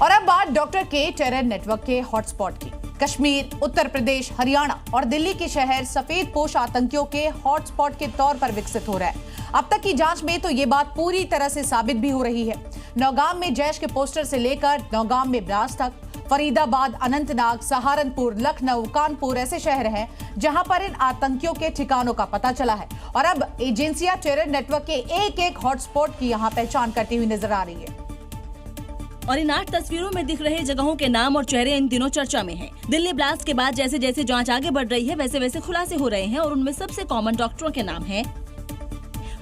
और अब बात डॉक्टर के टेरर नेटवर्क के हॉटस्पॉट की। कश्मीर, उत्तर प्रदेश, हरियाणा और दिल्ली के शहर सफेद पोश आतंकियों के हॉटस्पॉट के तौर पर विकसित हो रहा है। अब तक की जांच में तो ये बात पूरी तरह से साबित भी हो रही है। नौगाम में जैश के पोस्टर से लेकर नौगाम में ब्लास्ट तक, फरीदाबाद, अनंतनाग, सहारनपुर, लखनऊ, कानपुर ऐसे शहर हैं जहां पर इन आतंकियों के ठिकानों का पता चला है। और अब एजेंसियां टेरर नेटवर्क के एक एक हॉटस्पॉट की यहां पहचान करती हुई नजर आ रही है। और इन 8 तस्वीरों में दिख रहे जगहों के नाम और चेहरे इन दिनों चर्चा में हैं। दिल्ली ब्लास्ट के बाद जैसे जैसे जांच आगे बढ़ रही है वैसे वैसे खुलासे हो रहे हैं और उनमें सबसे कॉमन डॉक्टरों के नाम हैं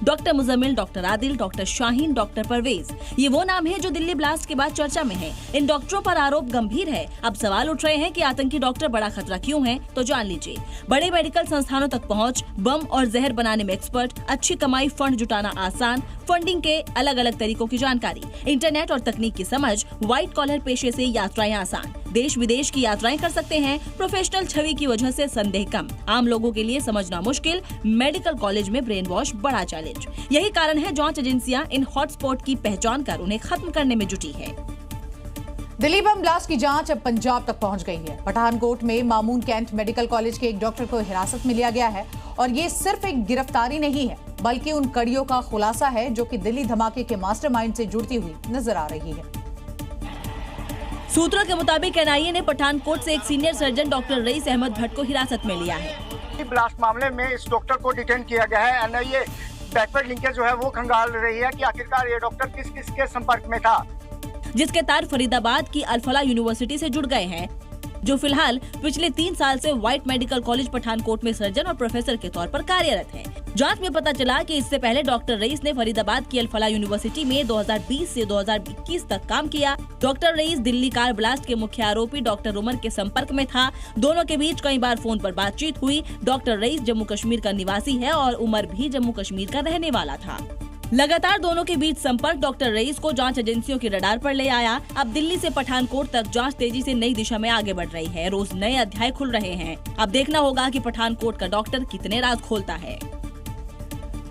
doctor Muzammil, doctor Adil, doctor Shaheen, doctor Parvez. ये वो नाम है जो दिल्ली ब्लास्ट के बाद चर्चा में है। इन डॉक्टरों पर आरोप गंभीर है। अब सवाल उठ रहे हैं कि आतंकी डॉक्टर बड़ा खतरा क्यों है, तो जान लीजिए। बड़े मेडिकल संस्थानों तक पहुंच, बम और जहर बनाने में एक्सपर्ट, अच्छी कमाई, फंड जुटाना आसान, फंडिंग के अलग अलग तरीकों की जानकारी, इंटरनेट और तकनीक की समझ, व्हाइट कॉलर पेशे से यात्राएं आसान, देश विदेश की यात्राएं कर सकते हैं, प्रोफेशनल छवि की वजह से संदेह कम, आम लोगों के लिए समझना मुश्किल, मेडिकल कॉलेज में ब्रेन वॉश बड़ा चैलेंज। यही कारण है जांच एजेंसियां इन हॉटस्पॉट की पहचान कर उन्हें खत्म करने में जुटी है। दिल्ली बम ब्लास्ट की जांच अब पंजाब तक पहुंच गई है। पठानकोट में मामून कैंट मेडिकल कॉलेज के एक डॉक्टर को हिरासत में लिया गया है और ये सिर्फ एक गिरफ्तारी नहीं है बल्कि उन कड़ियों का खुलासा है जो कि दिल्ली धमाके के मास्टरमाइंड से जुड़ती हुई नजर आ रही है। सूत्रों के मुताबिक एनआईए ने पठानकोट से एक senior surgeon doctor rice Ahmad Bhatt को हिरासत में लिया है। ब्लास्ट मामले में इस डॉक्टर को डिटेन किया गया है। एनआईए बैकवर्ड लिंकेज जो है वो खंगाल रही है कि आखिरकार ये डॉक्टर किस किस के संपर्क में था, जिसके तार फरीदाबाद की अल-फलाह यूनिवर्सिटी से जुड़ गए हैं, जो फिलहाल पिछले 3 साल से व्हाइट मेडिकल कॉलेज पठानकोट में सर्जन और प्रोफेसर के तौर पर कार्यरत हैं। जांच में पता चला कि इससे पहले डॉक्टर रईस ने फरीदाबाद की अल-फलाह यूनिवर्सिटी में 2020 से 2021 तक काम किया। Doctor rice Delhi car blast के मुख्य आरोपी डॉक्टर उमर के संपर्क में था। दोनों के बीच कई बार फोन पर बातचीत हुई। डॉक्टर रईस जम्मू कश्मीर का निवासी है और उमर भी जम्मू कश्मीर का रहने वाला था। लगातार दोनों के बीच संपर्क डॉक्टर रईस को जांच एजेंसियों के रडार पर ले आया। अब दिल्ली से पठानकोट तक जांच तेजी से नई दिशा में आगे बढ़ रही है। रोज नए अध्याय खुल रहे हैं। अब देखना होगा कि पठानकोट का डॉक्टर कितने राज खोलता है।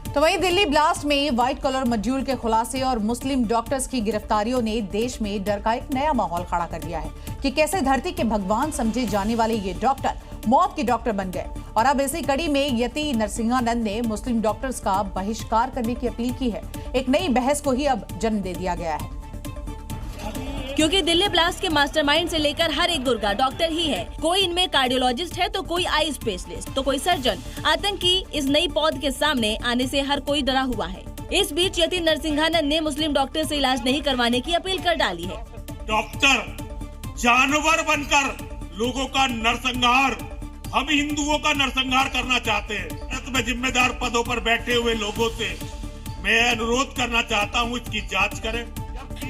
तो वहीं दिल्ली ब्लास्ट में व्हाइट कॉलर मॉड्यूल के खुलासे और मुस्लिम डॉक्टर्स की गिरफ्तारियों ने देश में डर का एक नया माहौल खड़ा कर दिया है कि कैसे धरती के भगवान समझे जाने वाले ये डॉक्टर मौत के डॉक्टर बन गए। और अब इसी कड़ी में यति नरसिंहानंद ने मुस्लिम डॉक्टर्स का बहिष्कार करने की अपील की है। एक नई बहस को ही अब जन्म दे दिया गया है, क्योंकि दिल्ली ब्लास्ट के मास्टरमाइंड से लेकर हर एक गुर्गा डॉक्टर ही है। कोई इनमें कार्डियोलॉजिस्ट है तो कोई आई स्पेशलिस्ट तो कोई सर्जन। आतंकी इस नई पौध के सामने आने से हर कोई डरा हुआ है। इस बीच यति नरसिंहानंद ने मुस्लिम डॉक्टर से इलाज नहीं करवाने की अपील कर डाली है। डॉक्टर जानवर बनकर लोगों का नरसंहार, हम हिंदुओं का नरसंहार करना चाहते हैं। मैं जिम्मेदार पदों पर बैठे हुए लोगों से मैं अनुरोध करना चाहता हूँ, इसकी जांच करें।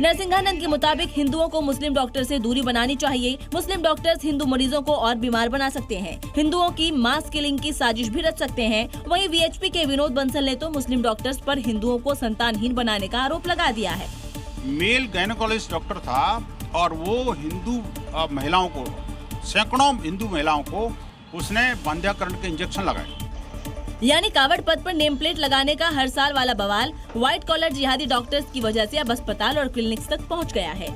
नरसिंहानंद के मुताबिक हिंदुओं को मुस्लिम डॉक्टर से दूरी बनानी चाहिए। मुस्लिम डॉक्टर्स हिंदू मरीजों को और बीमार बना सकते हैं। हिंदुओं की मास किलिंग की साजिश भी रच सकते हैं। वहीं वीएचपी के विनोद बंसल ने तो मुस्लिम डॉक्टर्स पर हिंदुओं को संतानहीन बनाने का आरोप लगा दिया है। मेल गायनेकोलॉजिस्ट डॉक्टर था और वो हिंदू महिलाओं को, सैकड़ों हिंदू महिलाओं को उसने बांध्याकरण के इंजेक्शन लगाए। यानी कावड़ पद पर नेम प्लेट लगाने का हर साल वाला बवाल व्हाइट कॉलर जिहादी डॉक्टर्स की वजह से अब अस्पताल और क्लिनिक्स तक पहुंच गया है।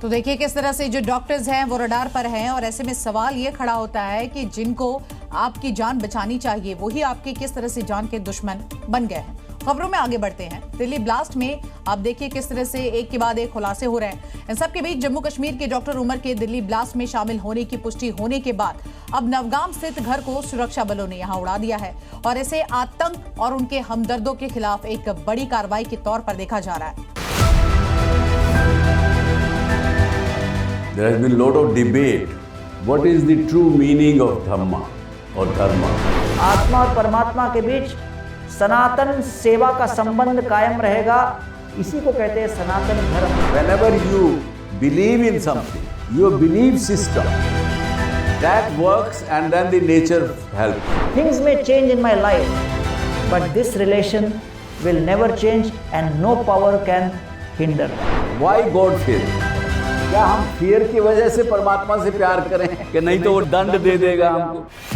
तो देखिए किस तरह से जो डॉक्टर्स हैं वो रडार पर हैं और ऐसे में सवाल ये खड़ा होता है कि जिनको आपकी जान बचानी चाहिए वही आपके किस तरह से जान के दुश्मन बन गए हैं। खबरों में आगे बढ़ते हैं। दिल्ली ब्लास्ट में आप देखिए किस तरह से एक के बाद एक खुलासे हो रहे हैं। इन सब के बीच जम्मू कश्मीर के डॉक्टर उमर के दिल्ली ब्लास्ट में शामिल होने की पुष्टि होने के बाद अब नवगाम स्थित घर को सुरक्षा बलों ने यहां उड़ा दिया है और इसे आतंक और उनके हमदर्दों के खिलाफ एक बड़ी कार्रवाई के तौर पर देखा जा रहा है। There has been a lot of debate. What is the true meaning of Dhamma or Dharma? आत्मा और परमात्मा के बीच सनातन सेवा का संबंध कायम रहेगा, इसी को कहते हैं सनातन धर्म। Whenever you believe in something, your belief system that works and then the nature helps. Things may change in my life, but this relation will never change and no power can hinder. Why God fear? क्या हम fear की वजह से परमात्मा से प्यार करें कि नहीं तो वो दंड दे देगा हमको?